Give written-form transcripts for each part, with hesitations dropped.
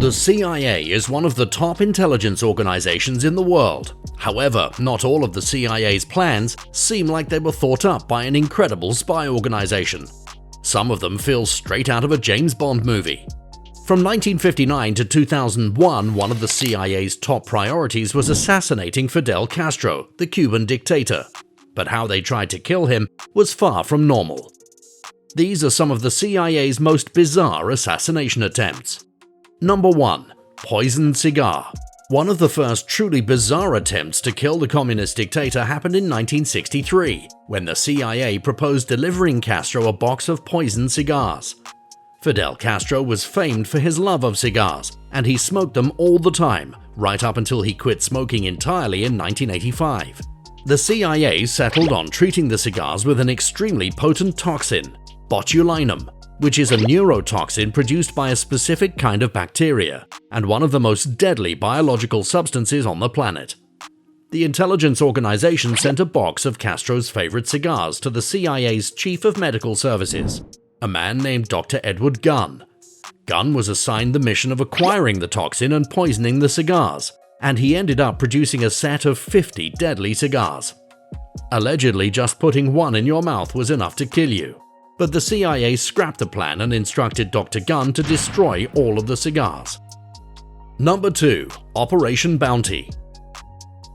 The CIA is one of the top intelligence organizations in the world. However, not all of the CIA's plans seem like they were thought up by an incredible spy organization. Some of them feel straight out of a James Bond movie. From 1959 to 2001, one of the CIA's top priorities was assassinating Fidel Castro, the Cuban dictator. But how they tried to kill him was far from normal. These are some of the CIA's most bizarre assassination attempts. Number 1. Poisoned cigar. One of the first truly bizarre attempts to kill the communist dictator happened in 1963, when the CIA proposed delivering Castro a box of poisoned cigars. Fidel Castro was famed for his love of cigars, and he smoked them all the time, right up until he quit smoking entirely in 1985. The CIA settled on treating the cigars with an extremely potent toxin, botulinum, which is a neurotoxin produced by a specific kind of bacteria, and one of the most deadly biological substances on the planet. The intelligence organization sent a box of Castro's favorite cigars to the CIA's chief of medical services, a man named Dr. Edward Gunn. Gunn was assigned the mission of acquiring the toxin and poisoning the cigars, and he ended up producing a set of 50 deadly cigars. Allegedly, just putting one in your mouth was enough to kill you. But the CIA scrapped the plan and instructed Dr. Gunn to destroy all of the cigars. Number 2. Operation Bounty.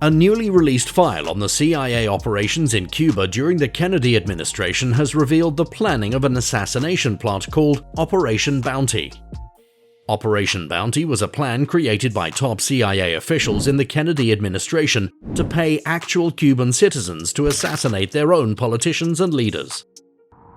A newly released file on the CIA operations in Cuba during the Kennedy administration has revealed the planning of an assassination plot called Operation Bounty. Operation Bounty was a plan created by top CIA officials in the Kennedy administration to pay actual Cuban citizens to assassinate their own politicians and leaders.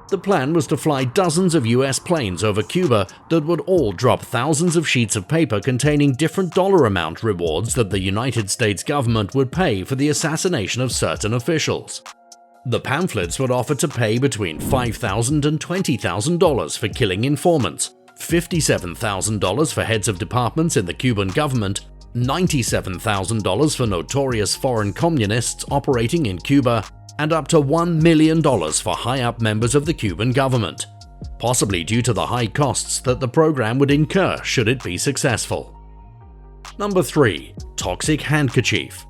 The plan was to fly dozens of US planes over Cuba that would all drop thousands of sheets of paper containing different dollar amount rewards that the United States government would pay for the assassination of certain officials. The pamphlets would offer to pay between $5,000 and $20,000 for killing informants, $57,000 for heads of departments in the Cuban government, $97,000 for notorious foreign communists operating in Cuba, and up to $1 million for high-up members of the Cuban government, possibly due to the high costs that the program would incur should it be successful. Number 3. Toxic handkerchief.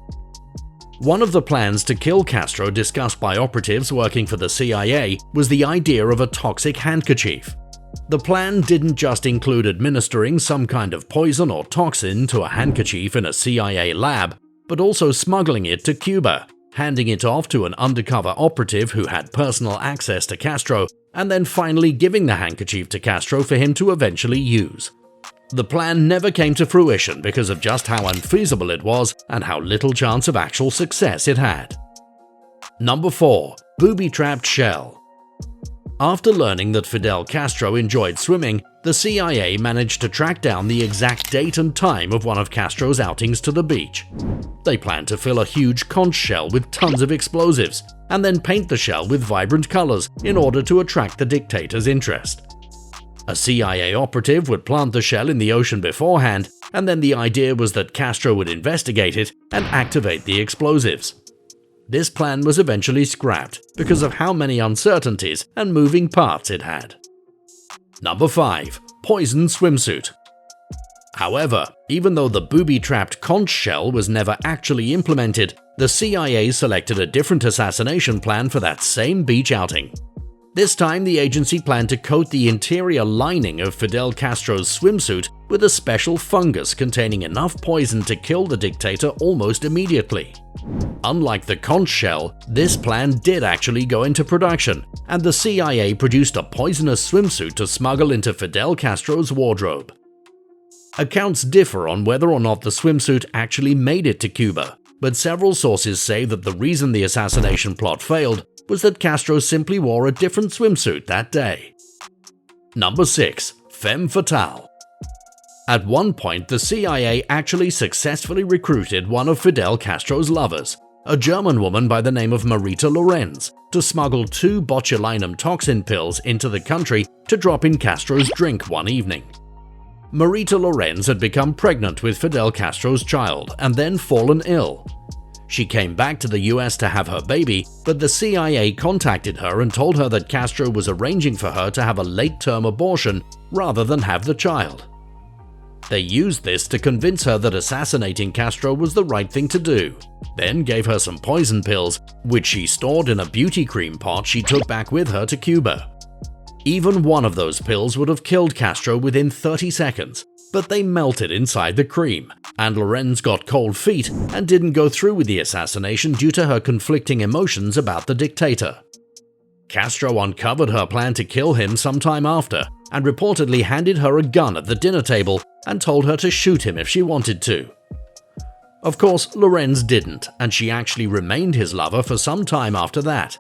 One of the plans to kill Castro discussed by operatives working for the CIA was the idea of a toxic handkerchief. The plan didn't just include administering some kind of poison or toxin to a handkerchief in a CIA lab, but also smuggling it to Cuba, handing it off to an undercover operative who had personal access to Castro, and then finally giving the handkerchief to Castro for him to eventually use. The plan never came to fruition because of just how unfeasible it was and how little chance of actual success it had. Number 4. Booby-trapped shell. After learning that Fidel Castro enjoyed swimming, the CIA managed to track down the exact date and time of one of Castro's outings to the beach. They planned to fill a huge conch shell with tons of explosives, and then paint the shell with vibrant colors in order to attract the dictator's interest. A CIA operative would plant the shell in the ocean beforehand, and then the idea was that Castro would investigate it and activate the explosives. This plan was eventually scrapped because of how many uncertainties and moving parts it had. Number 5. Poisoned swimsuit. However, even though the booby-trapped conch shell was never actually implemented, the CIA selected a different assassination plan for that same beach outing. This time, the agency planned to coat the interior lining of Fidel Castro's swimsuit with a special fungus containing enough poison to kill the dictator almost immediately. Unlike the conch shell, this plan did actually go into production, and the CIA produced a poisonous swimsuit to smuggle into Fidel Castro's wardrobe. Accounts differ on whether or not the swimsuit actually made it to Cuba, but several sources say that the reason the assassination plot failed was that Castro simply wore a different swimsuit that day. Number 6. Femme fatale. At one point, the CIA actually successfully recruited one of Fidel Castro's lovers, a German woman by the name of Marita Lorenz, to smuggle 2 botulinum toxin pills into the country to drop in Castro's drink one evening. Marita Lorenz had become pregnant with Fidel Castro's child and then fallen ill. She came back to the US to have her baby, but the CIA contacted her and told her that Castro was arranging for her to have a late-term abortion rather than have the child. They used this to convince her that assassinating Castro was the right thing to do, then gave her some poison pills, which she stored in a beauty cream pot she took back with her to Cuba. Even one of those pills would have killed Castro within 30 seconds, but they melted inside the cream, and Lorenz got cold feet and didn't go through with the assassination due to her conflicting emotions about the dictator. Castro uncovered her plan to kill him sometime after, and reportedly handed her a gun at the dinner table and told her to shoot him if she wanted to. Of course, Lorenz didn't, and she actually remained his lover for some time after that.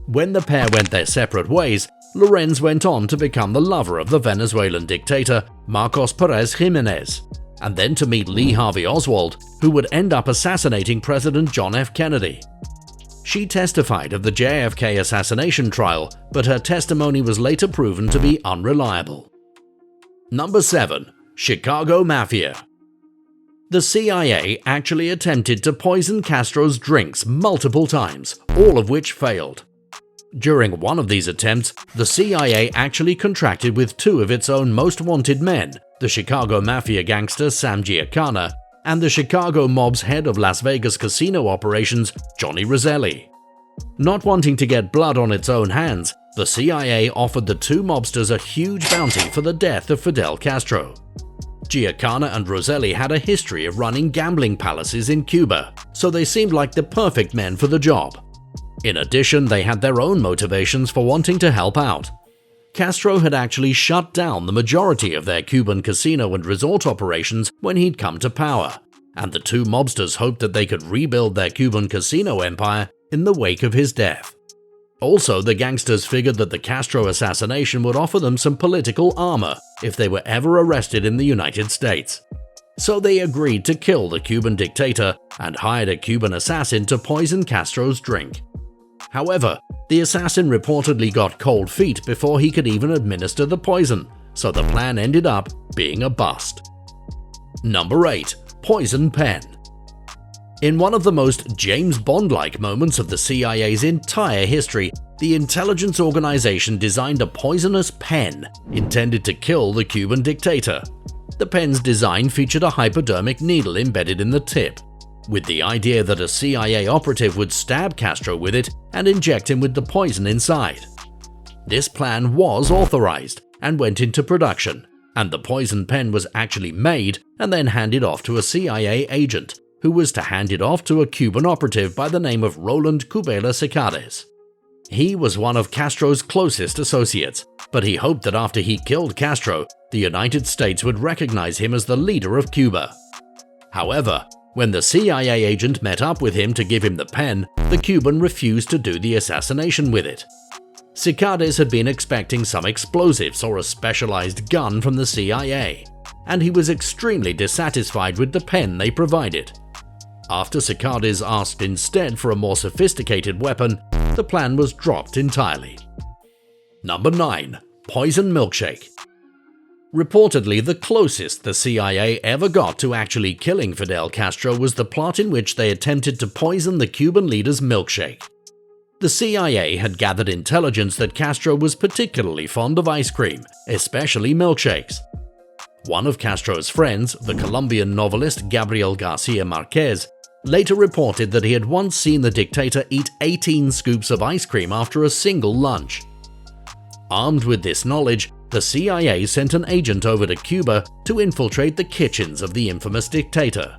When the pair went their separate ways, Lorenz went on to become the lover of the Venezuelan dictator Marcos Pérez Jiménez, and then to meet Lee Harvey Oswald, who would end up assassinating President John F. Kennedy. She testified of the JFK assassination trial, but her testimony was later proven to be unreliable. Number 7. Chicago Mafia. The CIA actually attempted to poison Castro's drinks multiple times, all of which failed. During one of these attempts, the CIA actually contracted with two of its own most wanted men, the Chicago Mafia gangster Sam Giancana and the Chicago mob's head of Las Vegas casino operations, Johnny Roselli. Not wanting to get blood on its own hands, the CIA offered the two mobsters a huge bounty for the death of Fidel Castro. Giancana and Roselli had a history of running gambling palaces in Cuba, so they seemed like the perfect men for the job. In addition, they had their own motivations for wanting to help out. Castro had actually shut down the majority of their Cuban casino and resort operations when he'd come to power, and the two mobsters hoped that they could rebuild their Cuban casino empire in the wake of his death. Also, the gangsters figured that the Castro assassination would offer them some political armor if they were ever arrested in the United States. So they agreed to kill the Cuban dictator and hired a Cuban assassin to poison Castro's drink. However, the assassin reportedly got cold feet before he could even administer the poison, so the plan ended up being a bust. Number 8. Poison pen. In one of the most James Bond-like moments of the CIA's entire history, the intelligence organization designed a poisonous pen intended to kill the Cuban dictator. The pen's design featured a hypodermic needle embedded in the tip, with the idea that a CIA operative would stab Castro with it and inject him with the poison inside. This plan was authorized and went into production, and the poison pen was actually made and then handed off to a CIA agent, who was to hand it off to a Cuban operative by the name of Roland Cubela Sicades. He was one of Castro's closest associates, but he hoped that after he killed Castro, the United States would recognize him as the leader of Cuba. However, when the CIA agent met up with him to give him the pen, the Cuban refused to do the assassination with it. Sicades had been expecting some explosives or a specialized gun from the CIA, and he was extremely dissatisfied with the pen they provided. After Sicades asked instead for a more sophisticated weapon, the plan was dropped entirely. Number 9. Poison milkshake. Reportedly, the closest the CIA ever got to actually killing Fidel Castro was the plot in which they attempted to poison the Cuban leader's milkshake. The CIA had gathered intelligence that Castro was particularly fond of ice cream, especially milkshakes. One of Castro's friends, the Colombian novelist Gabriel Garcia Marquez, later reported that he had once seen the dictator eat 18 scoops of ice cream after a single lunch. Armed with this knowledge, the CIA sent an agent over to Cuba to infiltrate the kitchens of the infamous dictator.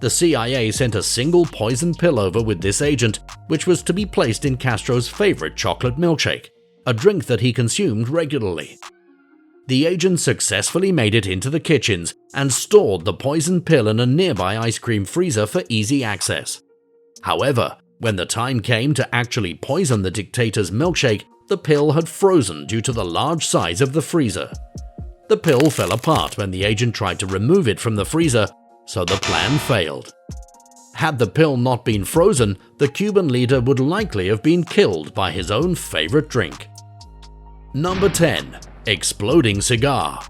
The CIA sent a single poison pill over with this agent, which was to be placed in Castro's favorite chocolate milkshake, a drink that he consumed regularly. The agent successfully made it into the kitchens and stored the poison pill in a nearby ice cream freezer for easy access. However, when the time came to actually poison the dictator's milkshake, the pill had frozen due to the large size of the freezer. The pill fell apart when the agent tried to remove it from the freezer, so the plan failed. Had the pill not been frozen, the Cuban leader would likely have been killed by his own favorite drink. Number 10. Exploding cigar.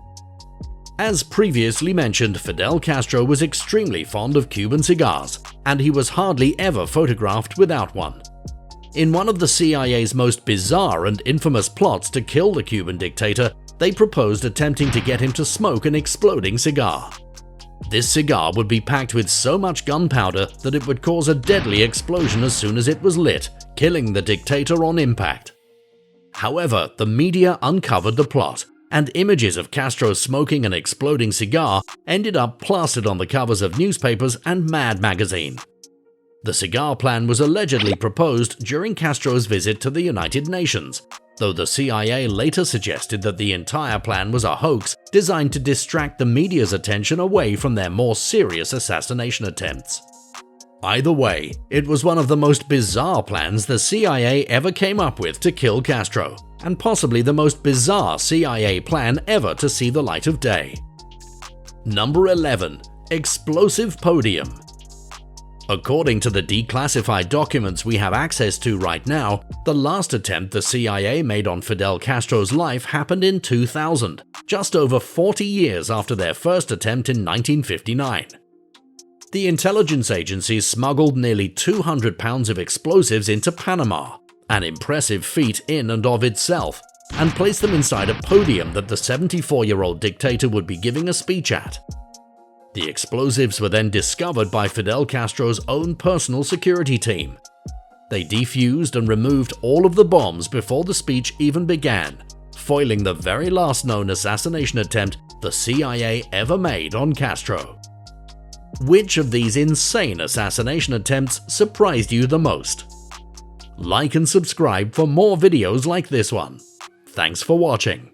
As previously mentioned, Fidel Castro was extremely fond of Cuban cigars, and he was hardly ever photographed without one. In one of the CIA's most bizarre and infamous plots to kill the Cuban dictator, they proposed attempting to get him to smoke an exploding cigar. This cigar would be packed with so much gunpowder that it would cause a deadly explosion as soon as it was lit, killing the dictator on impact. However, the media uncovered the plot, and images of Castro smoking an exploding cigar ended up plastered on the covers of newspapers and Mad magazine. The cigar plan was allegedly proposed during Castro's visit to the United Nations, though the CIA later suggested that the entire plan was a hoax designed to distract the media's attention away from their more serious assassination attempts. Either way, it was one of the most bizarre plans the CIA ever came up with to kill Castro, and possibly the most bizarre CIA plan ever to see the light of day. Number 11. Explosive Podium. According to the declassified documents we have access to right now, the last attempt the CIA made on Fidel Castro's life happened in 2000, just over 40 years after their first attempt in 1959. The intelligence agencies smuggled nearly 200 pounds of explosives into Panama, an impressive feat in and of itself, and placed them inside a podium that the 74-year-old dictator would be giving a speech at. The explosives were then discovered by Fidel Castro's own personal security team. They defused and removed all of the bombs before the speech even began, foiling the very last known assassination attempt the CIA ever made on Castro. Which of these insane assassination attempts surprised you the most? Like and subscribe for more videos like this one. Thanks for watching.